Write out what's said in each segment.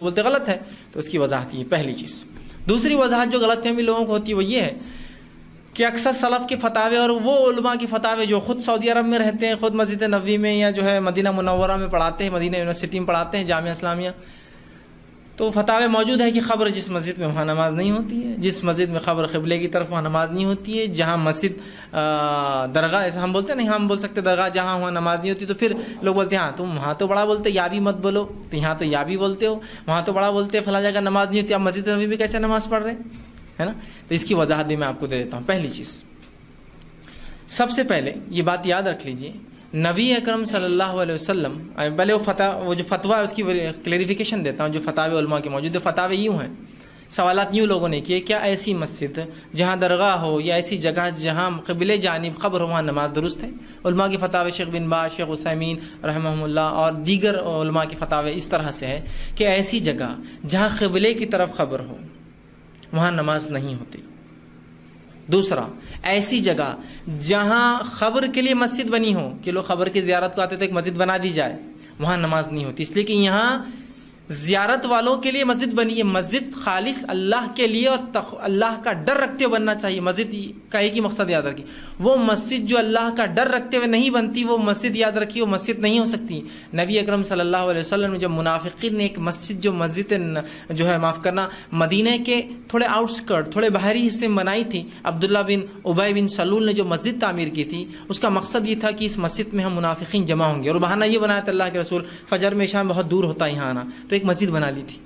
بولتے غلط ہے، تو اس کی وضاحت یہ پہلی چیز۔ دوسری وضاحت جو غلط فہمی لوگوں کو ہوتی ہے وہ یہ ہے کہ اکثر سلف کے فتاوے اور وہ علماء کے فتاوے جو خود سعودی عرب میں رہتے ہیں، خود مسجد نبوی میں یا جو ہے مدینہ منورہ میں پڑھاتے ہیں، مدینہ یونیورسٹی میں پڑھاتے ہیں، جامعہ اسلامیہ، تو فتاوے موجود ہے کہ قبر جس مسجد میں وہاں نماز نہیں ہوتی ہے، جس مسجد میں قبر قبلے کی طرف وہاں نماز نہیں ہوتی ہے، جہاں مسجد درگاہ ایسا ہم بولتے ہیں نہیں، ہم بول سکتے درگاہ جہاں وہاں نماز نہیں ہوتی، تو پھر لوگ بولتے ہیں ہاں تم وہاں تو بڑا بولتے یا بھی مت بولو، تو یہاں تو یا بھی بولتے ہو، وہاں تو بڑا بولتے فلاں جگہ نماز نہیں ہوتی، اب مسجد نبوی میں کیسے نماز پڑھ رہے ہے نا؟ تو اس کی وضاحت بھی میں آپ کو دے دیتا ہوں۔ پہلی چیز، سب سے پہلے یہ بات یاد رکھ لیجئے، نبی اکرم صلی اللہ علیہ وسلم، پہلے وہ جو فتویٰ ہے اس کی کلیریفیکیشن دیتا ہوں، جو فتاوے علماء کے موجود ہیں، فتاوے یوں ہیں، سوالات یوں لوگوں نے کیے، کیا ایسی مسجد جہاں درگاہ ہو یا ایسی جگہ جہاں قبلے جانب قبر ہو وہاں نماز درست ہے؟ علماء کے فتاوے شیخ بن باز، شیخ عثیمین رحمہ اللہ اور دیگر علماء کے فتاوے اس طرح سے ہے کہ ایسی جگہ جہاں قبلے کی طرف قبر ہو وہاں نماز نہیں ہوتی۔ دوسرا، ایسی جگہ جہاں قبر کے لیے مسجد بنی ہو کہ لوگ قبر کی زیارت کو آتے تو ایک مسجد بنا دی جائے، وہاں نماز نہیں ہوتی، اس لیے کہ یہاں زیارت والوں کے لیے مسجد بنی ہے، مسجد خالص اللہ کے لیے اور اللہ کا ڈر رکھتے ہوئے بننا چاہیے۔ مسجد کا ایک ہی مقصد یاد رکھیے، وہ مسجد جو اللہ کا ڈر رکھتے ہوئے نہیں بنتی وہ مسجد یاد رکھیے، وہ مسجد نہیں ہو سکتی۔ نبی اکرم صلی اللہ علیہ وسلم نے جب منافقین نے ایک مسجد جو ہے معاف کرنا مدینہ کے تھوڑے آؤٹ اسکرٹ، تھوڑے باہری حصے میں بنائی تھی، عبداللہ بن ابی بن سلول نے جو مسجد تعمیر کی تھی اس کا مقصد یہ تھا کہ اس مسجد میں ہم منافقین جمع ہوں گے، اور بہانہ یہ بنایا تھا اللہ کے رسول فجر میں شام بہت دور ہوتا ہے یہاں آنا، تو ایک مسجد بنا لی تھی۔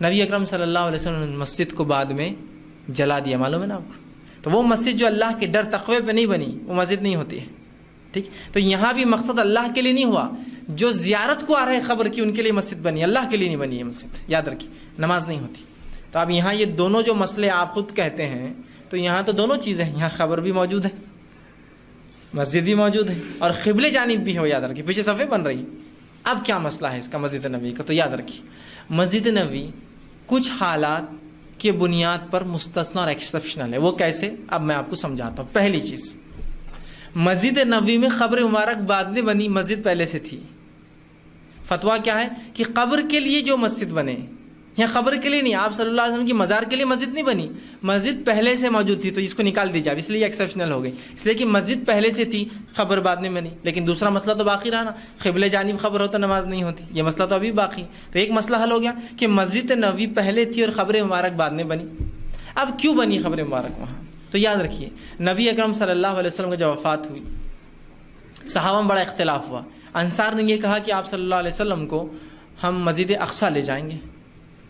نبی اکرم صلی اللہ علیہ وسلم نے مسجد کو بعد میں جلا دیا، معلوم ہے نا آپ کو؟ تو وہ مسجد جو اللہ کے ڈر تقوی پہ نہیں بنی وہ مسجد نہیں ہوتی ہے، ٹھیک؟ تو یہاں بھی مقصد اللہ کے لیے نہیں ہوا، جو زیارت کو آ رہے خبر کی ان کے لیے مسجد بنی، اللہ کے لیے نہیں بنی ہے مسجد، یاد رکھیے، نماز نہیں ہوتی۔ تو اب یہاں یہ دونوں جو مسئلے آپ خود کہتے ہیں تو یہاں تو دونوں چیزیں ہیں، یہاں خبر بھی موجود ہے، مسجد بھی موجود ہے، اور قبلے جانب بھی ہو، یاد رکھیے، پیچھے صفحے بن رہی ہے۔ اب کیا مسئلہ ہے اس کا مسجد نبوی کا؟ تو یاد رکھیے، مسجد نبوی کچھ حالات کے بنیاد پر مستثنی اور ایکسپشنل ہے۔ وہ کیسے؟ اب میں آپ کو سمجھاتا ہوں۔ پہلی چیز، مسجد نبوی میں قبر مبارک بعد میں بنی، مسجد پہلے سے تھی۔ فتویٰ کیا ہے کہ قبر کے لیے جو مسجد بنے، یہاں قبر کے لیے نہیں، آپ صلی اللہ علیہ وسلم کی مزار کے لیے مسجد نہیں بنی، مسجد پہلے سے موجود تھی، تو اس کو نکال دی جائے، اس لیے ایکسیپشنل ہو گئی، اس لیے کہ مسجد پہلے سے تھی، قبر بعد میں بنی۔ لیکن دوسرا مسئلہ تو باقی رہا نا، قبلے جانب قبر ہو تو نماز نہیں ہوتی، یہ مسئلہ تو ابھی باقی۔ تو ایک مسئلہ حل ہو گیا کہ مسجد نبوی پہلے تھی اور قبر مبارک بعد میں بنی۔ اب کیوں بنی قبر مبارک وہاں؟ تو یاد رکھیے، نبی اکرم صلی اللہ علیہ وسلم کی جب وفات ہوئی، صحابہ میں بڑا اختلاف ہوا۔ انصار نے یہ کہا کہ آپ صلی اللہ علیہ وسلم کو ہم مسجد اقصیٰ لے جائیں گے،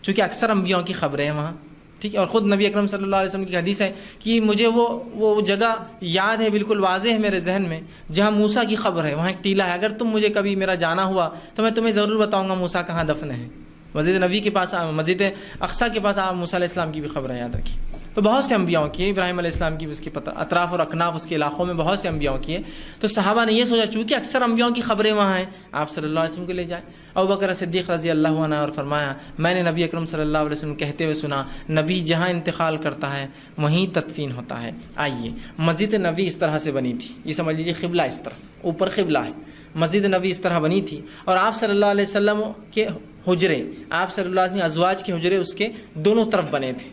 چونکہ اکثر انبیاء کی خبریں ہیں وہاں، ٹھیک ہے، اور خود نبی اکرم صلی اللہ علیہ وسلم کی حدیث ہے کہ مجھے وہ جگہ یاد ہے، بالکل واضح ہے میرے ذہن میں، جہاں موسیٰ کی قبر ہے، وہاں ایک ٹیلا ہے، اگر تم مجھے کبھی میرا جانا ہوا تو میں تمہیں ضرور بتاؤں گا موسیٰ کہاں دفن ہے۔ مسجد نبی کے پاس، مسجد اقصیٰ کے پاس آپ موسیٰ علیہ السلام کی بھی خبر ہے، یاد رکھیے۔ تو بہت سے انبیاء کی ہے، ابراہیم علیہ السلام کی بھی اس کے اطراف اور اکناف اس کے علاقوں میں بہت سے انبیاء کی ہے۔ تو صحابہ نے یہ سوچا چونکہ اکثر انبیاء کی خبریں وہاں ہیں، آپ صلی اللہ علیہ وسلم کو لے جائیں۔ ابوبکر صدیق رضی اللہ عنہ اور فرمایا، میں نے نبی اکرم صلی اللہ علیہ وسلم کہتے ہوئے سنا، نبی جہاں انتقال کرتا ہے وہیں تدفین ہوتا ہے۔ آئیے، مسجد نبی اس طرح سے بنی تھی، یہ سمجھ لیجیے قبلہ اس طرف، اوپر قبلہ ہے، مسجد نبی اس طرح بنی تھی، اور آپ صلی اللہ علیہ وسلم کے حجرے، آپ صلی اللہ علیہ وسلم ازواج کے حجرے اس کے دونوں طرف بنے تھے،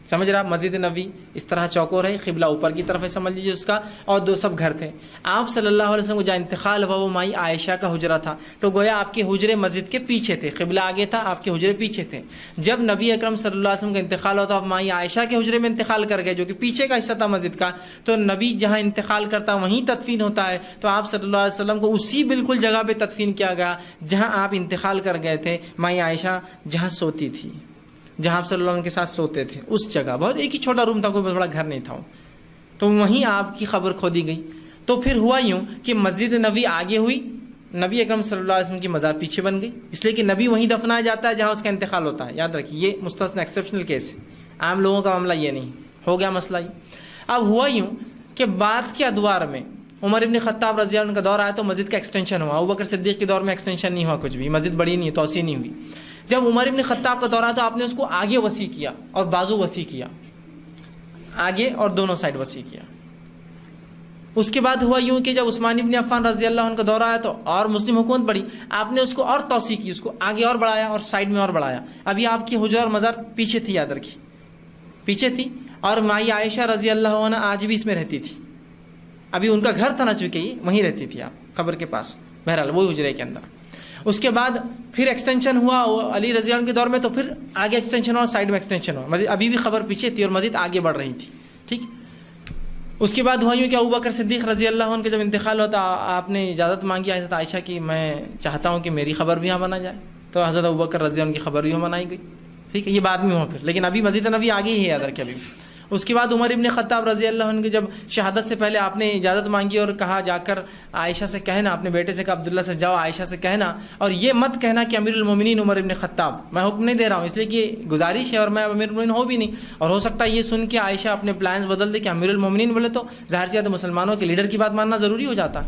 سمجھ رہا؟ مسجد نبی اس طرح چوکور ہے، قبلہ اوپر کی طرف ہے، سمجھ لیجیے اس کا، اور دو سب گھر تھے۔ آپ صلی اللہ علیہ وسلم کو جہاں انتقال ہوا وہ مائی عائشہ کا حجرہ تھا، تو گویا آپ کے حجرے مسجد کے پیچھے تھے، قبلہ آگے تھا، آپ کے حجرے پیچھے تھے۔ جب نبی اکرم صلی اللہ علیہ وسلم کا انتقال ہوتا، آپ مائی عائشہ کے حجرے میں انتقال کر گئے جو کہ پیچھے کا حصہ تھا مسجد کا، تو نبی جہاں انتقال کرتا وہیں تدفین ہوتا ہے، تو آپ صلی اللہ علیہ وسلم کو اسی بالکل جگہ پہ تدفین کیا گیا جہاں آپ انتقال کر گئے تھے، مائی عائشہ جہاں سوتی تھی، جہاں آپ صلی اللہ علیہ وسلم کے ساتھ سوتے تھے، اس جگہ، بہت ایک ہی چھوٹا روم تھا، کوئی بڑا گھر نہیں تھا، تو وہیں آپ کی قبر کھودی گئی۔ تو پھر ہوا یوں کہ مسجد نبی آگے ہوئی، نبی اکرم صلی اللہ علیہ وسلم کی مزار پیچھے بن گئی، اس لیے کہ نبی وہیں دفنایا جاتا ہے جہاں اس کا انتقال ہوتا ہے، یاد رکھیے، یہ مستثنی ایکسیپشنل کیس ہے، عام لوگوں کا معاملہ یہ نہیں ہو گیا مسئلہ یہ۔ اب ہوا یوں کہ بعد کے ادوار میں عمر ابن خطاب رضی اللہ عنہ کا دور آیا تو مسجد کا ایکسٹینشن ہوا، ابوبکر صدیق کے دور میں ایکسٹینشن نہیں ہوا کچھ بھی، مسجد بڑی نہیں، توسیع نہیں ہوئی۔ جب عمر ابن خطاب کا دور آیا تو آپ نے اس کو آگے وسیع کیا اور بازو وسیع کیا، آگے اور دونوں سائڈ وسیع کیا، اس کے بعد ہوا یوں کہ جب عثمان ابن عفان رضی اللہ عنہ کا دور آیا تو اور مسلم حکومت بڑھی، آپ نے اس کو اور توسیع کی، اس کو آگے اور بڑھایا اور سائڈ میں اور بڑھایا. ابھی آپ کی حجرہ اور مزار پیچھے تھی، یاد رکھیے پیچھے تھی، اور مائی عائشہ رضی اللہ عنہ آج بھی اس میں رہتی تھی. ابھی ان کا گھر تھا نہ چکے ہی وہیں رہتی تھی آپ قبر کے پاس، بہرحال وہی حجرے کے اندر. اس کے بعد پھر ایکسٹینشن ہوا علی رضی اللہ عنہ کے دور میں، تو پھر آگے ایکسٹینشن ہوا اور سائڈ میں ایکسٹینشن ہوا. مزید ابھی بھی خبر پیچھے تھی اور مزید آگے بڑھ رہی تھی. ٹھیک. اس کے بعد ہوا یوں کہ ابوبکر صدیق رضی اللہ عنہ کا جب انتقال ہوتا آپ نے اجازت مانگی حضرت عائشہ کی، میں چاہتا ہوں کہ میری خبر بھی یہاں بنا جائے، تو حضرت ابوبکر رضی اللہ عنہ کی خبر بھی یہاں بنائی گئی. ٹھیک ہے، یہ بعد میں ہوا پھر، لیکن ابھی مسجد نبوی آگے ہی ہے، یاد رکھے ابھی. اس کے بعد عمر ابن خطاب رضی اللہ عنہ کی جب شہادت سے پہلے آپ نے اجازت مانگی اور کہا جا کر عائشہ سے کہنا، اپنے بیٹے سے کہا عبداللہ سے جاؤ عائشہ سے کہنا، اور یہ مت کہنا کہ امیر المومنین عمر ابن خطاب، میں حکم نہیں دے رہا ہوں، اس لیے کہ گزارش ہے اور میں امیر المومنین ہو بھی نہیں، اور ہو سکتا ہے یہ سن کے عائشہ اپنے پلانز بدل دے کہ امیر المومنین بولے تو ظاہر سی بات ہے مسلمانوں کے لیڈر کی بات ماننا ضروری ہو جاتا.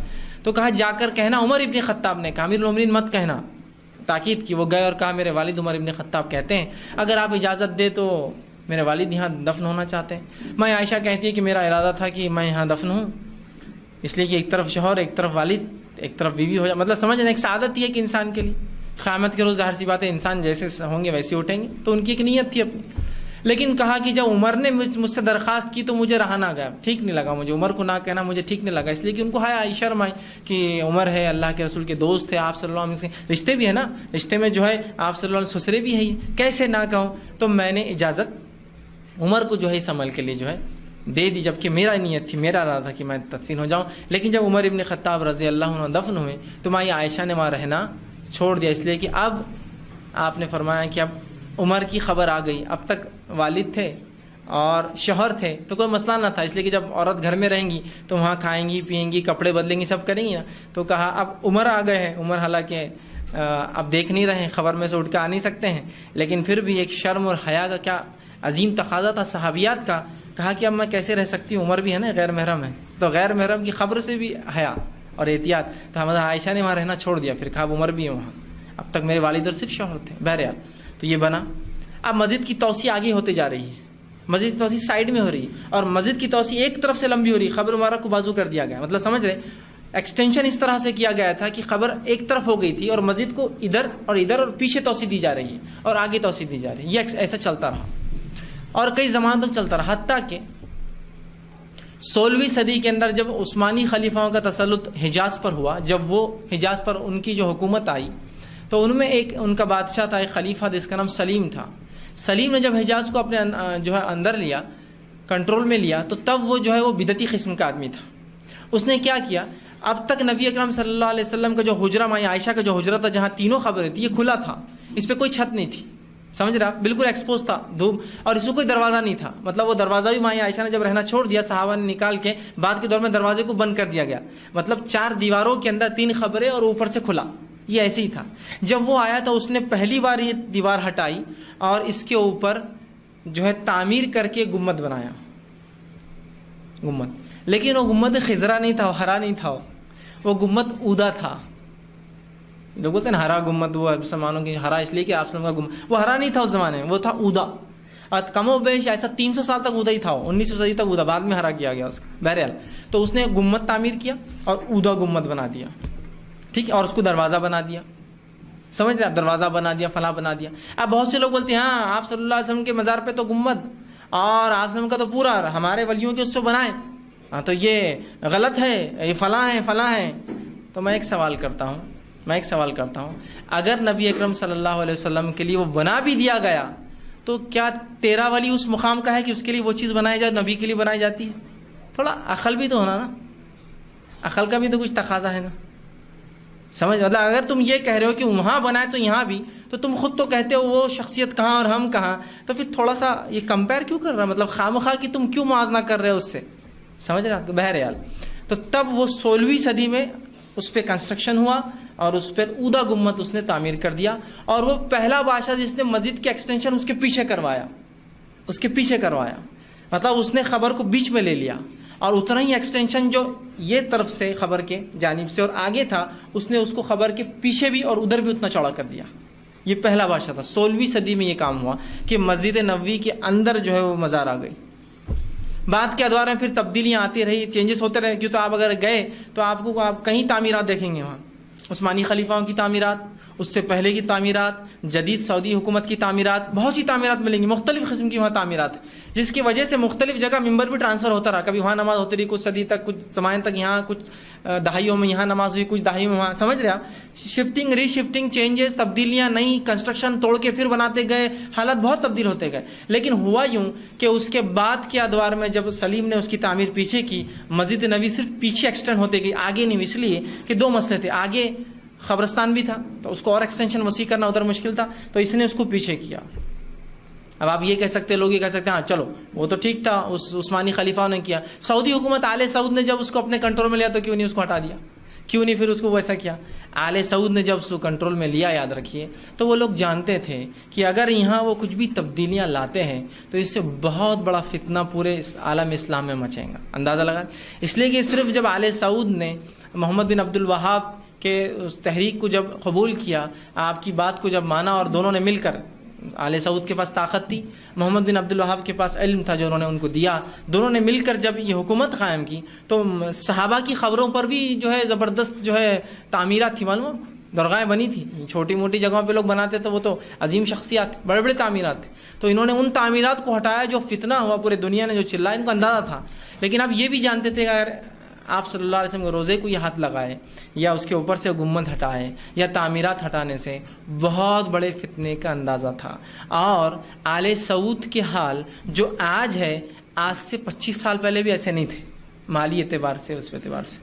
تو کہا جا کر کہنا، عمر ابن خطاب نے کہا، امیر المومنین مت کہنا، تاکید کی. وہ گئے اور کہا میرے والد عمر ابن خطاب کہتے ہیں اگر آپ اجازت دے تو میرے والد یہاں دفن ہونا چاہتے ہیں. میں عائشہ کہتی ہے کہ میرا ارادہ تھا کہ میں یہاں دفن ہوں، اس لیے کہ ایک طرف شوہر، ایک طرف والد، ایک طرف بیوی ہو جائے. مطلب سمجھ رہے، ایک سعادت یہ کہ انسان کے لیے قیامت کے روز ظاہر سی بات ہے انسان جیسے ہوں گے ویسے اٹھیں گے، تو ان کی ایک نیت تھی اپنی. لیکن کہا کہ جب عمر نے مجھ سے درخواست کی تو مجھے رہا نہ گیا، ٹھیک نہیں لگا مجھے، عمر کو نہ کہنا مجھے ٹھیک نہیں لگا، اس لیے کہ ان کو ہے شرم آئی کہ عمر ہے اللہ کے رسول کے دوست ہے، آپ صلی اللہ علیہ وسلم کے رشتے بھی ہے نا، رشتے میں جو ہے آپ صلی اللہ علیہ وسلم سسرے بھی ہے، کیسے نہ کہوں. تو میں نے اجازت عمر کو جو ہے اس عمل کے لیے جو ہے دے دی، جبکہ میرا نیت تھی، میرا ارادہ تھا کہ میں تدفین ہو جاؤں. لیکن جب عمر ابن خطاب رضی اللہ عنہ دفن ہوئے تو مائی عائشہ نے وہاں رہنا چھوڑ دیا، اس لیے کہ اب آپ نے فرمایا کہ اب عمر کی خبر آ گئی. اب تک والد تھے اور شوہر تھے تو کوئی مسئلہ نہ تھا، اس لیے کہ جب عورت گھر میں رہیں گی تو وہاں کھائیں گی پیئیں گی کپڑے بدلیں گی سب کریں گی نا. تو کہا اب عمر آ گئے ہیں، عمر حالانکہ اب دیکھ نہیں رہے ہیں، خبر میں سے اٹھ کے آ نہیں سکتے ہیں، لیکن پھر بھی ایک شرم اور حیا کا کیا عظیم تقاضا تھا صحابیات کا. کہا کہ اب میں کیسے رہ سکتی ہوں، عمر بھی ہے نا غیر محرم ہے، تو غیر محرم کی خبر سے بھی حیا اور احتیاط. تو حضرت عائشہ نے وہاں رہنا چھوڑ دیا، پھر کہا عمر بھی ہے وہاں، اب تک میرے والد اور صرف شوہر تھے. بہرحال تو یہ بنا. اب مسجد کی توسیع آگے ہوتے جا رہی ہے، مسجد کی توسیع سائڈ میں ہو رہی ہے، اور مسجد کی توسیع ایک طرف سے لمبی ہو رہی ہے، قبر مبارک کو بازو کر دیا گیا. مطلب سمجھ رہے، ایکسٹینشن اس طرح سے کیا گیا تھا کہ قبر ایک طرف ہو گئی تھی اور مسجد کو ادھر اور پیچھے توسیع دی جا رہی ہے اور آگے توسیع دی جا رہی ہے. یہ ایسا چلتا رہا اور کئی زمان تک چلتا رہا، حتیٰ کہ 16ویں صدی کے اندر جب عثمانی خلیفاؤں کا تسلط حجاز پر ہوا، جب وہ حجاز پر ان کی جو حکومت آئی تو ان میں ایک ان کا بادشاہ تھا، ایک خلیفہ جس کا نام سلیم تھا. سلیم نے جب حجاز کو اپنے جو ہے اندر لیا، کنٹرول میں لیا، تو تب وہ جو ہے وہ بدعتی قسم کا آدمی تھا. اس نے کیا کیا، اب تک نبی اکرم صلی اللہ علیہ وسلم کا جو حجرہ مائی عائشہ کا جو حجرہ تھا جہاں تینوں خبریں تھیں، یہ کھلا تھا، اس پہ کوئی چھت نہیں تھی، سمجھ رہا، بالکل ایکسپوز تھا دھوپ، اور اس کو کوئی دروازہ نہیں تھا. مطلب وہ دروازہ بھی مائی عائشہ نے جب رہنا چھوڑ دیا، صحابہ نے نکال کے بعد کے دور میں دروازے کو بند کر دیا گیا. مطلب 4 دیواروں کے اندر 3 خبریں اور اوپر سے کھلا، یہ ایسے ہی تھا. جب وہ آیا تو اس نے پہلی بار یہ دیوار ہٹائی اور اس کے اوپر جو ہے تعمیر کر کے گنبد بنایا، گنبد. لیکن وہ گنبد خضرا نہیں تھا، وہ ہرا نہیں تھا، وہ گنبد اودا تھا. لوگ بولتے ہیں ہرا گنبد، وہ مسلمانوں کی ہرا اس لیے کہ آپ کا گنبد، وہ ہرا نہیں تھا اس زمانے میں، وہ تھا اودا. اور کم و بیش ایسا 300 سال تک اودا ہی تھا، 1900 صدی تک اودا، بعد میں ہرا کیا گیا اس کا. بہرحال تو اس نے گنبد تعمیر کیا اور اودا گنبد بنا دیا، ٹھیک ہے، اور اس کو دروازہ بنا دیا. سمجھ رہے آپ، دروازہ بنا دیا، فلاں بنا دیا. اب بہت سے لوگ بولتے ہیں ہاں آپ صلی اللہ علیہ وسلم کے مزار پہ تو گنبد اور آپ صلی اللہ علیہ وسلم کا تو پورا ہمارے ولیوں کے اس سے بنائیں، ہاں تو یہ غلط ہے، یہ فلاں ہے فلاں ہے. تو میں ایک سوال کرتا ہوں، اگر نبی اکرم صلی اللہ علیہ وسلم کے لیے وہ بنا بھی دیا گیا تو کیا تیرا ولی اس مقام کا ہے کہ اس کے لیے وہ چیز بنائی جائے، نبی کے لیے بنائی جاتی ہے؟ تھوڑا عقل بھی تو ہونا نا، عقل کا بھی تو کچھ تقاضا ہے نا. سمجھ، مطلب اگر تم یہ کہہ رہے ہو کہ وہاں بنائے تو یہاں بھی، تو تم خود تو کہتے ہو وہ شخصیت کہاں اور ہم کہاں، تو پھر تھوڑا سا یہ کمپیئر کیوں کر رہا ہے، مطلب خامخواہ کہ تم کیوں موازنہ کر رہے ہو اس سے. سمجھ رہے آپ. بہرحال تو تب وہ 16ویں صدی میں اس پہ کنسٹرکشن ہوا اور اس پر اودا گنبد اس نے تعمیر کر دیا، اور وہ پہلا بادشاہ جس نے مسجد کے ایکسٹینشن اس کے پیچھے کروایا، مطلب اس نے خبر کو بیچ میں لے لیا، اور اتنا ہی ایکسٹینشن جو یہ طرف سے خبر کے جانب سے اور آگے تھا اس نے اس کو خبر کے پیچھے بھی اور ادھر بھی اتنا چوڑا کر دیا. یہ پہلا بادشاہ تھا. 16ویں صدی میں یہ کام ہوا کہ مسجد نبوی کے اندر جو ہے وہ مزار آ گئی. بعد کے ادوار میں پھر تبدیلیاں آتی رہی، چینجز ہوتے رہے، کیوں تو آپ اگر گئے تو آپ کو کہیں تعمیرات دیکھیں گے وہاں، عثمانی خلیفاؤں کی تعمیرات، اس سے پہلے کی تعمیرات، جدید سعودی حکومت کی تعمیرات، بہت سی تعمیرات ملیں گی، مختلف قسم کی وہاں تعمیرات ہیں، جس کی وجہ سے مختلف جگہ ممبر بھی ٹرانسفر ہوتا رہا، کبھی وہاں نماز ہوتی رہی کچھ صدی تک، کچھ زمانے تک یہاں، کچھ دہائیوں میں یہاں نماز ہوئی، کچھ دہائیوں میں وہاں، سمجھ رہے آپ، شفٹنگ ری شفٹنگ، چینجز، تبدیلیاں، نئی کنسٹرکشن توڑ کے پھر بناتے گئے، حالات بہت تبدیل ہوتے گئے. لیکن ہوا یوں کہ اس کے بعد کے ادوار میں جب سلیم نے اس کی تعمیر پیچھے کی، مسجد نبوی صرف پیچھے ایکسٹینڈ ہوتے گئی، آگے نہیں، اس لیے کہ دو مسئلے تھے، آگے قبرستان بھی تھا تو اس کو اور ایکسٹینشن وسیع کرنا ادھر مشکل تھا، تو اس نے اس کو پیچھے کیا. اب آپ یہ کہہ سکتے ہیں، لوگ یہ کہہ سکتے ہیں ہاں چلو وہ تو ٹھیک تھا، اس عثمانی خلیفہ نے کیا، سعودی حکومت آل سعود نے جب اس کو اپنے کنٹرول میں لیا تو کیوں نہیں اس کو ہٹا دیا، کیوں نہیں پھر اس کو ویسا کیا. آل سعود نے جب اس کو کنٹرول میں لیا، یاد رکھیے، تو وہ لوگ جانتے تھے کہ اگر یہاں وہ کچھ بھی تبدیلیاں لاتے ہیں تو اس سے بہت بڑا فتنہ پورے عالم اسلام میں مچیں گا. اندازہ لگا، اس لیے کہ صرف جب آل سعود نے محمد بن عبد الوہاب کہ اس تحریک کو جب قبول کیا، آپ کی بات کو جب مانا، اور دونوں نے مل کر، آل سعود کے پاس طاقت تھی، محمد بن عبد الوہاب کے پاس علم تھا جو انہوں نے ان کو دیا، دونوں نے مل کر جب یہ حکومت قائم کی تو صحابہ کی خبروں پر بھی جو ہے زبردست جو ہے تعمیرات تھی، معلوم، درگاہیں بنی تھی، چھوٹی موٹی جگہوں پہ لوگ بناتے تھے، وہ تو عظیم شخصیات، بڑے بڑے تعمیرات تھے. تو انہوں نے ان تعمیرات کو ہٹایا جو فتنہ ہوا پورے دنیا نے جو چلایا، ان کو اندازہ تھا. لیکن اب یہ بھی جانتے تھے کہ اگر آپ صلی اللہ علیہ وسلم کے روزے کو یہ ہاتھ لگائے، یا اس کے اوپر سے گنبد ہٹائے، یا تعمیرات ہٹانے سے بہت بڑے فتنے کا اندازہ تھا. اور آل سعود کے حال جو آج ہے، آج سے 25 سال پہلے بھی ایسے نہیں تھے، مالی اعتبار سے، اس اعتبار سے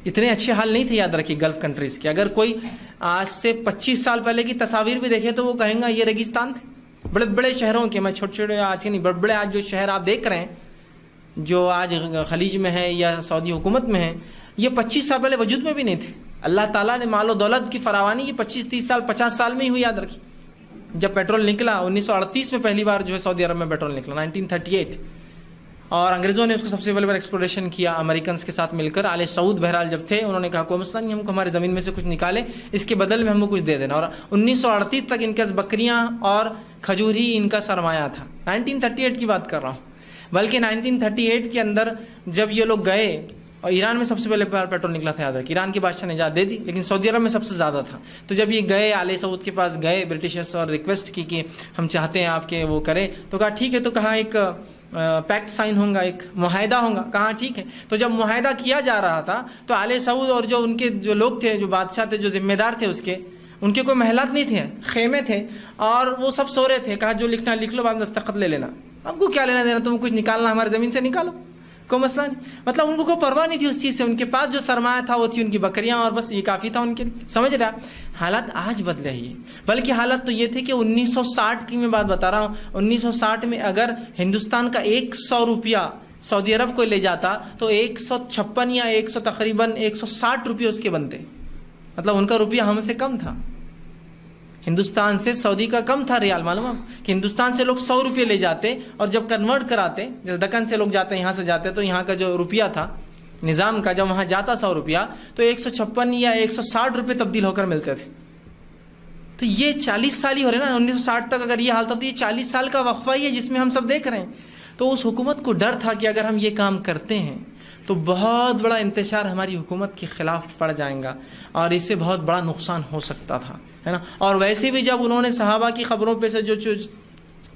اتنے اچھے حال نہیں تھے. یاد رکھیے گلف کنٹریز کے، اگر کوئی آج سے 25 سال پہلے کی تصاویر بھی دیکھے تو وہ کہیں گا یہ ریگستان تھے. بڑے بڑے شہروں کے، میں چھوٹے چھوٹے آج کے نہیں، بڑے بڑے آج جو شہر آپ دیکھ رہے ہیں جو آج خلیج میں ہے یا سعودی حکومت میں ہے، یہ 25 سال پہلے وجود میں بھی نہیں تھے. اللہ تعالیٰ نے مال و دولت کی فراوانی یہ 25 30 سال 50 سال میں ہی ہوئی. یاد رکھیے جب پیٹرول نکلا 1938 میں پہلی بار جو ہے سعودی عرب میں پیٹرول نکلا 1938، اور انگریزوں نے اس کو سب سے پہلے بار ایکسپلوریشن کیا امریکنس کے ساتھ مل کر. آل سعود بہرحال جب تھے، انہوں نے کہا کوئی مسئلہ نہیں، ہم کو ہمارے زمین میں سے کچھ نکالے، اس کے بدل میں ہم کو کچھ دے دینا. اور 1938 تک ان کے بکریاں اور کھجور ہی ان کا سرمایہ تھا. 1938 کی بات کر رہا ہوں، بلکہ 1938 کے اندر جب یہ لوگ گئے، اور ایران میں سب سے پہلے پیٹرول نکلا تھا، یاد ہے، ایران کے بادشاہ نے اجازت دے دی، لیکن سعودی عرب میں سب سے زیادہ تھا. تو جب یہ گئے آل سعود کے پاس گئے برٹشرس اور ریکویسٹ کی کہ ہم چاہتے ہیں آپ کے وہ کریں، تو کہا ٹھیک ہے. تو کہا ایک پیکٹ سائن ہوگا، ایک معاہدہ ہوگا. کہا ٹھیک ہے. تو جب معاہدہ کیا جا رہا تھا تو آل سعود اور جو ان کے جو لوگ تھے، جو بادشاہ تھے، جو ذمہ دار تھے اس کے، ان کے کوئی محلات نہیں تھے، خیمے تھے، اور وہ سب سو رہے تھے. کہا جو لکھنا لکھ لو، بعد میں دستخط لے لینا، ہم کو کیا لینا دینا، تم کچھ نکالنا ہمارے زمین سے نکالو، کوئی مسئلہ نہیں. مطلب ان کو کوئی پرواہ نہیں تھی اس چیز سے. ان کے پاس جو سرمایہ تھا وہ تھی ان کی بکریاں، اور بس یہ کافی تھا ان کے لیے. سمجھ رہے آپ؟ حالات آج بدلے ہی، بلکہ حالت تو یہ تھے کہ 1960 کی میں بات بتا رہا ہوں. 1960 میں اگر ہندوستان کا 100 روپیہ سعودی عرب کو لے جاتا تو 156 یا 100 تقریباً 160 روپیے اس کے بنتے. مطلب ان کا روپیہ ہم سے کم تھا، ہندوستان سے سعودی کا کم تھا ریال. معلوم کہ ہندوستان سے لوگ 100 روپے لے جاتے، اور جب کنورٹ کراتے، جیسے دکن سے لوگ جاتے ہیں، یہاں سے جاتے، تو یہاں کا جو روپیہ تھا نظام کا، جب وہاں جاتا 100 روپیہ تو 156 یا 160 روپے تبدیل ہو کر ملتے تھے. تو یہ 40 سال ہی ہو رہے نا، 1960 تک اگر یہ حال تھا تو یہ 40 سال کا وقفہ ہی ہے جس میں ہم سب دیکھ رہے ہیں. تو اس حکومت کو ڈر تھا کہ اگر ہم یہ کام کرتے ہیں تو بہت بڑا انتشار ہماری حکومت کے خلاف پڑ جائیں گا، اور اس سے بہت بڑا نقصان ہو سکتا تھا، ہے نا. اور ویسے بھی جب انہوں نے صحابہ کی خبروں پہ سے جو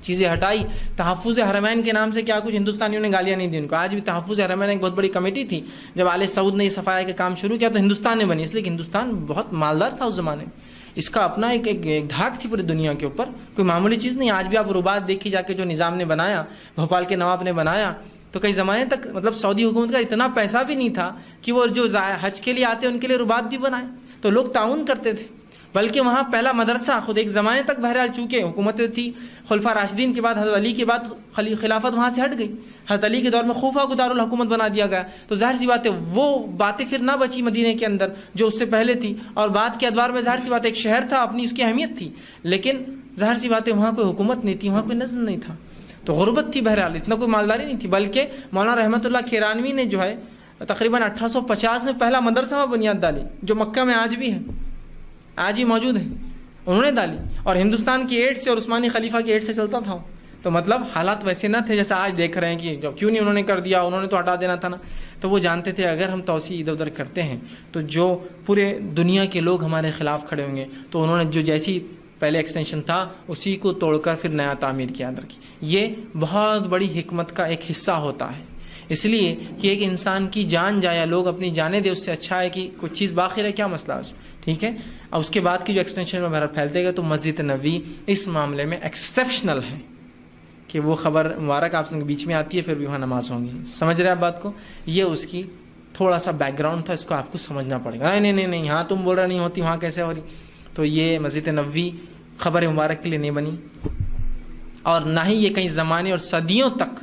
چیزیں ہٹائی، تحفظ حرمین کے نام سے کیا کچھ ہندوستانیوں نے گالیاں نہیں دی ان کو. آج بھی تحفظ حرمین ایک بہت بڑی کمیٹی تھی. جب آل سعود نے یہ صفائی کا کام شروع کیا تو ہندوستان نے بنی، اس لیے کہ ہندوستان بہت مالدار تھا اس زمانے میں، اس کا اپنا ایک دھاک تھی پوری دنیا کے اوپر، کوئی معمولی چیز نہیں. آج بھی آپ رباط دیکھی جا کے جو نظام نے بنایا، بھوپال کے نواب نے بنایا، تو کئی زمانے تک مطلب سعودی حکومت کا اتنا پیسہ بھی نہیں تھا کہ وہ جو حج کے لیے آتے ان کے لیے رباط بھی بنائے. تو لوگ تعاون کرتے تھے، بلکہ وہاں پہلا مدرسہ خود ایک زمانے تک بہرحال چونکہ حکومت تھی خلفاء راشدین کے بعد، حضرت علی کے بعد خلافت وہاں سے ہٹ گئی، حضرت علی کے دور میں کوفہ کو دارالحکومت بنا دیا گیا. تو ظاہر سی بات ہے وہ باتیں پھر نہ بچی مدینے کے اندر جو اس سے پہلے تھی. اور بعد کے ادوار میں ظاہر سی بات ہے ایک شہر تھا، اپنی اس کی اہمیت تھی، لیکن ظاہر سی بات ہے وہاں کوئی حکومت نہیں تھی، وہاں کوئی نظم نہیں تھا، تو غربت تھی. بہرحال اتنا کوئی مالداری نہیں تھی. بلکہ مولانا رحمۃ اللہ کیرانوی نے جو ہے تقریباً 1850 میں پہلا مدرسہ بنیاد ڈالی، جو مکہ میں آج بھی ہے، آج ہی موجود ہے، انہوں نے ڈالی. اور ہندوستان کی ایڈ سے اور عثمانی خلیفہ کی ایڈ سے چلتا تھا. تو مطلب حالات ویسے نہ تھے جیسا آج دیکھ رہے ہیں کہ کیوں نہیں انہوں نے کر دیا, انہوں نے تو ہٹا دینا تھا نا. تو وہ جانتے تھے اگر ہم توسیع ادھر ادھر کرتے ہیں تو جو پورے دنیا کے لوگ ہمارے خلاف کھڑے ہوں گے, تو انہوں نے جو جیسی پہلے ایکسٹینشن تھا اسی کو توڑ کر پھر نیا تعمیر کیا اندر کی. یہ بہت بڑی حکمت کا ایک حصہ ہوتا ہے. اس لیے کہ ایک انسان کی جان جائے یا لوگ اپنی جانیں دے, اس سے اچھا ہے کہ کچھ چیز باقی رہے, کیا مسئلہ ہے اس میں, ٹھیک ہے. اور اس کے بعد کی جو ایکسٹینشن میں بہرحال پھیلتے گئے, تو مسجد نبوی اس معاملے میں ایکسیپشنل ہے کہ وہ خبر مبارک آپ کے بیچ میں آتی ہے, پھر بھی وہاں نماز ہوں گی. سمجھ رہے آپ بات کو؟ یہ اس کی تھوڑا سا بیک گراؤنڈ تھا, اس کو آپ کو سمجھنا پڑے گا. نہیں نہیں نہیں, ہاں تم بول رہے نہیں ہوتی, وہاں کیسے ہو رہی. تو یہ مسجد نبوی خبر مبارک کے لیے نہیں بنی, اور نہ ہی یہ کئی زمانے اور صدیوں تک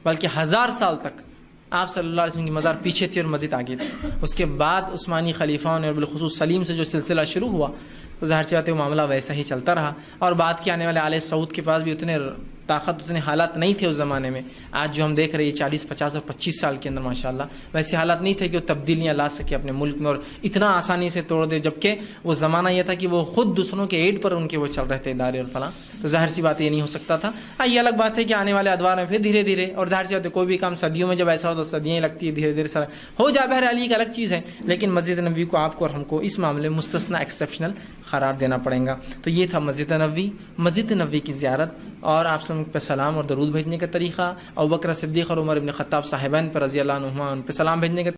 بلکہ 1000 سال تک آپ صلی اللہ علیہ وسلم کی مزار پیچھے تھی اور مسجد آگے تھی. اس کے بعد عثمانی خلیفاؤں نے, اور بالخصوص سلیم سے جو سلسلہ شروع ہوا, تو ظاہر سی بات ہے وہ معاملہ ویسا ہی چلتا رہا. اور بعد کے آنے والے آل سعود کے پاس بھی اتنے طاقت, اتنے حالات نہیں تھے اس زمانے میں. آج جو ہم دیکھ رہے ہیں 40 50 اور 25 سال کے اندر ماشاءاللہ ویسے حالات نہیں تھے کہ وہ تبدیلیاں لا سکے اپنے ملک میں اور اتنا آسانی سے توڑ دے, جبکہ وہ زمانہ یہ تھا کہ وہ خود دوسروں کے ایڈ پر ان کے وہ چل رہے تھے ادارے اور فلاں. تو ظاہر سی بات یہ نہیں ہو سکتا تھا. ہاں یہ الگ بات ہے کہ آنے والے ادوار میں پھر دھیرے دھیرے, اور ظاہر سی بات ہے کوئی بھی کام صدیوں میں جب ایسا ہو تو صدیاں ہی لگتی ہے, دھیرے دھیرے سارا ہو جائے. بہرحال ایک الگ چیز ہے, لیکن مسجد نبوی کو آپ کو اور ہم کو اس معاملے میں مستثنا ایکسیپشنل قرار دینا پڑے گا. تو یہ تھا مسجد نبوی, مسجد نبوی کی زیارت اور آپ صلی اللہ علیہ وسلم پہ سلام اور درود بھیجنے کا طریقہ, ابوبکر صدیق اور عمر بن خطاب صاحبین پر رضی اللہ عنہما ان پہ سلام بھیجنے کا